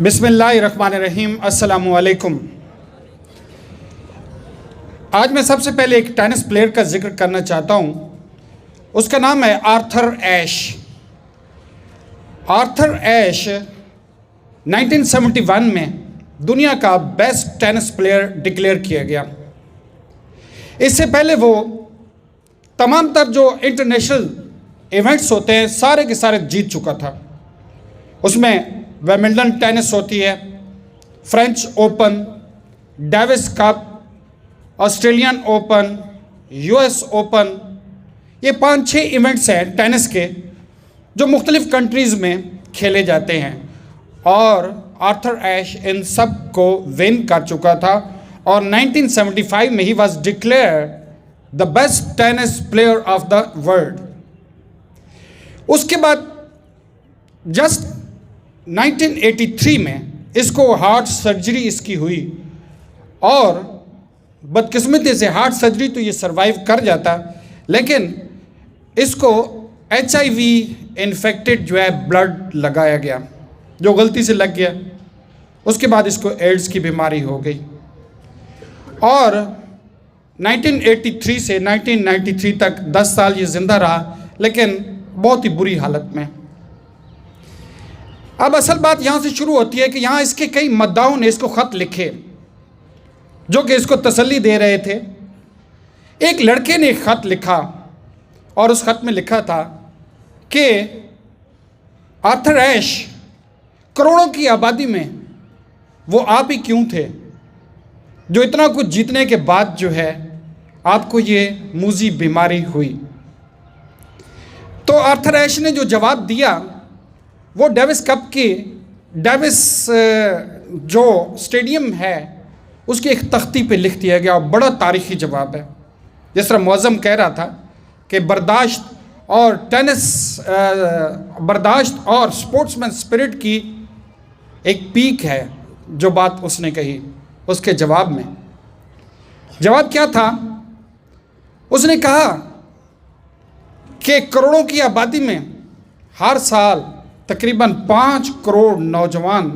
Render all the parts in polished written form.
बिस्मिल्लाहिर्रहमानिर्रहीम। अस्सलामु अलैकुम। आज मैं सबसे पहले एक टेनिस प्लेयर का जिक्र करना चाहता हूँ। उसका नाम है आर्थर एश। आर्थर एश 1971 में दुनिया का बेस्ट टेनिस प्लेयर डिक्लेयर किया गया। इससे पहले वो तमाम तर जो इंटरनेशनल इवेंट्स होते हैं सारे के सारे जीत चुका था। उसमें विंबलडन टेनिस होती है, French open, Davis cup, Australian open, US open, ये 5-6 इवेंट्स हैं टेनिस के जो मुख्तलिफ कंट्रीज़ में खेले जाते हैं। और आर्थर एश इन सब को विन कर चुका था और 1975 में he was declared the best tennis player of the world. उसके बाद जस्ट 1983 में इसको हार्ट सर्जरी इसकी हुई और बदकिस्मती से हार्ट सर्जरी तो ये सरवाइव कर जाता, लेकिन इसको HIV इन्फेक्टेड जो है ब्लड लगाया गया जो गलती से लग गया। उसके बाद इसको एड्स की बीमारी हो गई और 1983 से 1993 तक 10 साल ये ज़िंदा रहा, लेकिन बहुत ही बुरी हालत में। अब असल बात यहाँ से शुरू होती है कि यहाँ इसके कई मद्दाओं ने इसको ख़त लिखे जो कि इसको तसल्ली दे रहे थे। एक लड़के ने एक ख़त लिखा और उस ख़त में लिखा था कि आर्थर एश, करोड़ों की आबादी में वो आप ही क्यों थे जो इतना कुछ जीतने के बाद जो है आपको ये मूजी बीमारी हुई। तो आर्थर एश ने जो जवाब दिया वो डेविस कप की डेविस जो स्टेडियम है उसकी एक तख्ती पे लिख दिया गया और बड़ा तारीख़ी जवाब है। जिस तरह मौज़म कह रहा था कि बर्दाश्त और टेनिस बर्दाश्त और स्पोर्ट्समैन स्पिरिट की एक पीक है, जो बात उसने कही उसके जवाब में। जवाब क्या था? उसने कहा कि करोड़ों की आबादी में हर साल तकरीबन 5 करोड़ नौजवान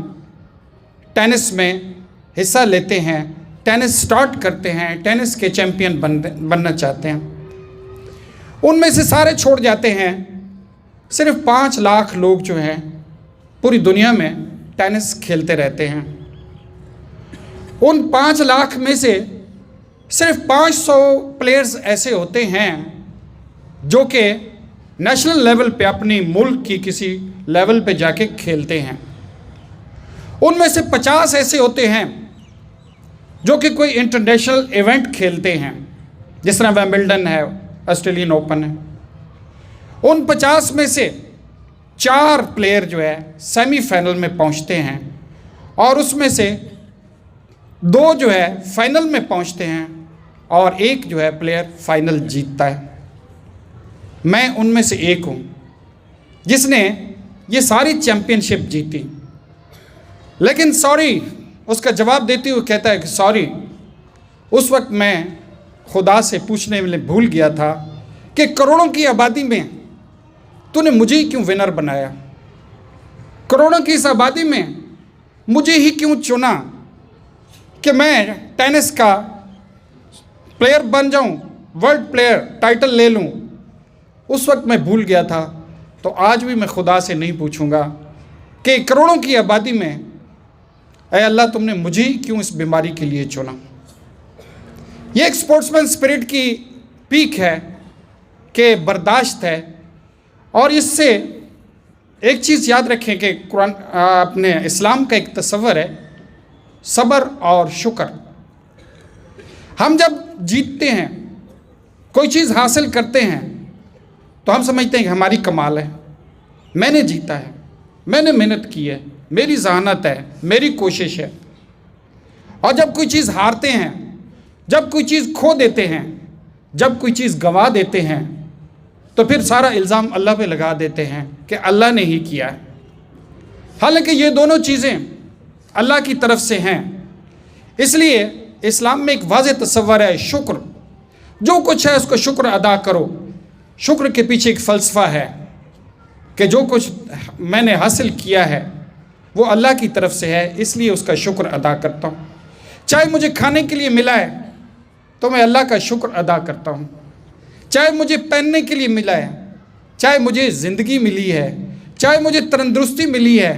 टेनिस में हिस्सा लेते हैं, टेनिस स्टार्ट करते हैं, टेनिस के चैम्पियन बनना चाहते हैं। उनमें से सारे छोड़ जाते हैं। सिर्फ 5 लाख लोग जो हैं पूरी दुनिया में टेनिस खेलते रहते हैं। उन 5 लाख में से सिर्फ 500 प्लेयर्स ऐसे होते हैं जो कि नेशनल लेवल पे अपनी मुल्क की किसी लेवल पे जाके खेलते हैं। उनमें से 50 ऐसे होते हैं जो कि कोई इंटरनेशनल इवेंट खेलते हैं, जिस तरह विंबलडन है, ऑस्ट्रेलियन ओपन है। उन 50 में से 4 प्लेयर जो है सेमीफाइनल में पहुंचते हैं और उसमें से 2 जो है फाइनल में पहुंचते हैं और 1 जो है प्लेयर फाइनल जीतता है। मैं उनमें से एक हूँ जिसने ये सारी चैम्पियनशिप जीती। लेकिन सॉरी, उसका जवाब देते हुए कहता है कि सॉरी, उस वक्त मैं खुदा से पूछने में भूल गया था कि करोड़ों की आबादी में तूने मुझे ही क्यों विनर बनाया, करोड़ों की इस आबादी में मुझे ही क्यों चुना कि मैं टेनिस का प्लेयर बन जाऊं, वर्ल्ड प्लेयर टाइटल ले लूं। उस वक्त मैं भूल गया था, तो आज भी मैं खुदा से नहीं पूछूंगा कि करोड़ों की आबादी में ऐ अल्लाह तुमने मुझे ही क्यों इस बीमारी के लिए चुना। ये एक स्पोर्ट्समैन स्पिरिट की पीक है कि बर्दाश्त है। और इससे एक चीज़ याद रखें कि कुरान अपने इस्लाम का एक तस्वर है सब्र और शुक्र। हम जब जीतते हैं, कोई चीज़ हासिल करते हैं, तो हम समझते हैं कि हमारी कमाल है, मैंने जीता है, मैंने मेहनत की है, मेरी जहानत है, मेरी कोशिश है। और जब कोई चीज़ हारते हैं, जब कोई चीज़ खो देते हैं, जब कोई चीज़ गंवा देते हैं, तो फिर सारा इल्ज़ाम अल्लाह पे लगा देते हैं कि अल्लाह ने ही किया है। हालांकि ये दोनों चीज़ें अल्लाह की तरफ से हैं। इसलिए इस्लाम में एक वाज़ेह तस्वर है शुक्र। जो कुछ है उसको शुक्र अदा करो। शुक्र के पीछे एक फ़लसफ़ा है कि जो कुछ मैंने हासिल किया है वो अल्लाह की तरफ से है, इसलिए उसका शुक्र अदा करता हूँ। चाहे मुझे खाने के लिए मिला है तो मैं अल्लाह का शुक्र अदा करता हूँ। चाहे मुझे पहनने के लिए मिला है, चाहे मुझे ज़िंदगी मिली है, चाहे मुझे तंदुरुस्ती मिली है,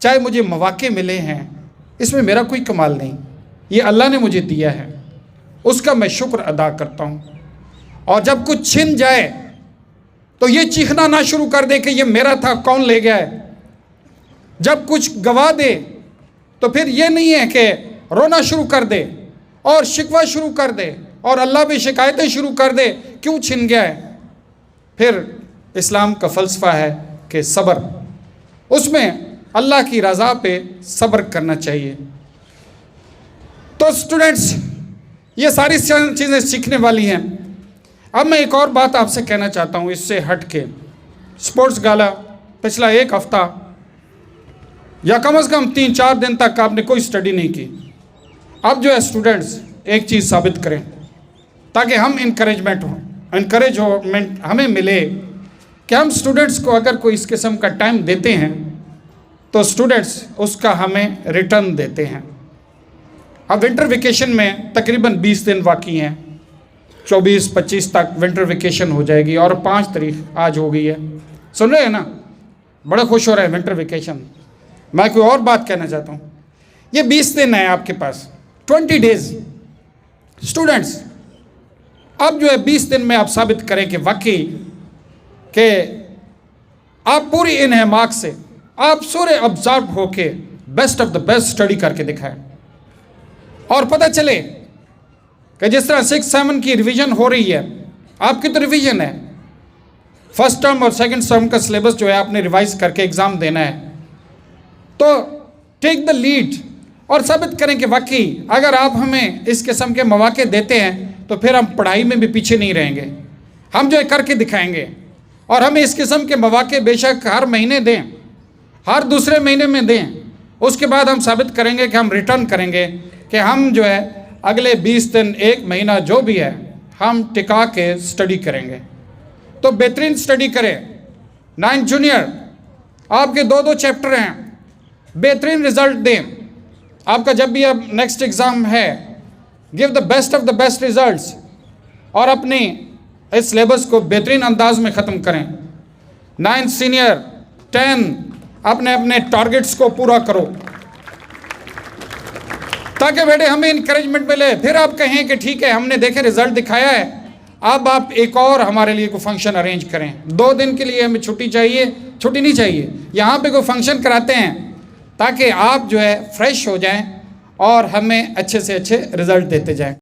चाहे मुझे मौके मिले हैं, इसमें मेरा कोई कमाल नहीं, ये अल्लाह ने मुझे दिया है, उसका मैं शुक्र अदा करता हूँ। और जब कुछ छिन जाए तो ये चीखना ना शुरू कर दे कि ये मेरा था, कौन ले गया है। जब कुछ गवा दे तो फिर ये नहीं है कि रोना शुरू कर दे और शिकवा शुरू कर दे और अल्लाह पे शिकायतें शुरू कर दे, क्यों छिन गया है। फिर इस्लाम का फ़लसफ़ा है कि सब्र, उसमें अल्लाह की रज़ा पे सब्र करना चाहिए। तो स्टूडेंट्स, ये सारी चीज़ें सीखने वाली हैं। अब मैं एक और बात आपसे कहना चाहता हूँ इससे हट के। स्पोर्ट्स गाला पिछला एक हफ्ता या कम से कम 3-4 दिन तक आपने कोई स्टडी नहीं की। अब जो है स्टूडेंट्स एक चीज़ साबित करें ताकि हम इंकरेजमेंट हमें मिले कि हम स्टूडेंट्स को अगर कोई इस किस्म का टाइम देते हैं तो स्टूडेंट्स उसका हमें रिटर्न देते हैं। अब विंटर वेकेशन में तकरीबन 20 दिन बाकी हैं, 24-25 तक विंटर वेकेशन हो जाएगी और 5 तारीख आज हो गई है। सुन रहे हैं ना, बड़ा खुश हो रहे हैं विंटर वेकेशन। मैं कोई और बात कहना चाहता हूँ, ये 20 दिन है आपके पास, 20 डेज। स्टूडेंट्स अब जो है 20 दिन में आप साबित करें कि वाकई कि आप पूरी इन्हेमाक से आप सूर्य ऑब्जर्व होके best of the best study करके दिखाएं और पता चले कि जिस तरह 6-7 की रिवीजन हो रही है, आपकी तो रिवीजन है, फर्स्ट टर्म और सेकंड टर्म का सिलेबस जो है आपने रिवाइज करके एग्ज़ाम देना है, तो टेक द लीड और साबित करें कि वाकई अगर आप हमें इस किस्म के मौके देते हैं तो फिर हम पढ़ाई में भी पीछे नहीं रहेंगे, हम जो है करके दिखाएंगे। और हमें इस किस्म के मौके बेशक हर महीने दें, हर दूसरे महीने में दें, उसके बाद हम साबित करेंगे कि हम रिटर्न करेंगे कि हम जो है अगले 20 दिन 1 महीना जो भी है हम टिका के स्टडी करेंगे। तो बेहतरीन स्टडी करें। 9 जूनियर आपके 2-2 चैप्टर हैं, बेहतरीन रिजल्ट दें। आपका जब भी अब नेक्स्ट एग्ज़ाम है, give the best of the best results और अपनी इस सिलेबस को बेहतरीन अंदाज में ख़त्म करें। 9 सीनियर 10 अपने अपने टारगेट्स को पूरा करो ताकि बेटे हमें इंकरेजमेंट मिले। फिर आप कहें कि ठीक है हमने देखे रिजल्ट दिखाया है, अब आप एक और हमारे लिए कोई फंक्शन अरेंज करें। 2 दिन के लिए हमें छुट्टी चाहिए, छुट्टी नहीं चाहिए, यहाँ पे कोई फंक्शन कराते हैं ताकि आप जो है फ्रेश हो जाएं और हमें अच्छे से अच्छे रिजल्ट देते जाएं।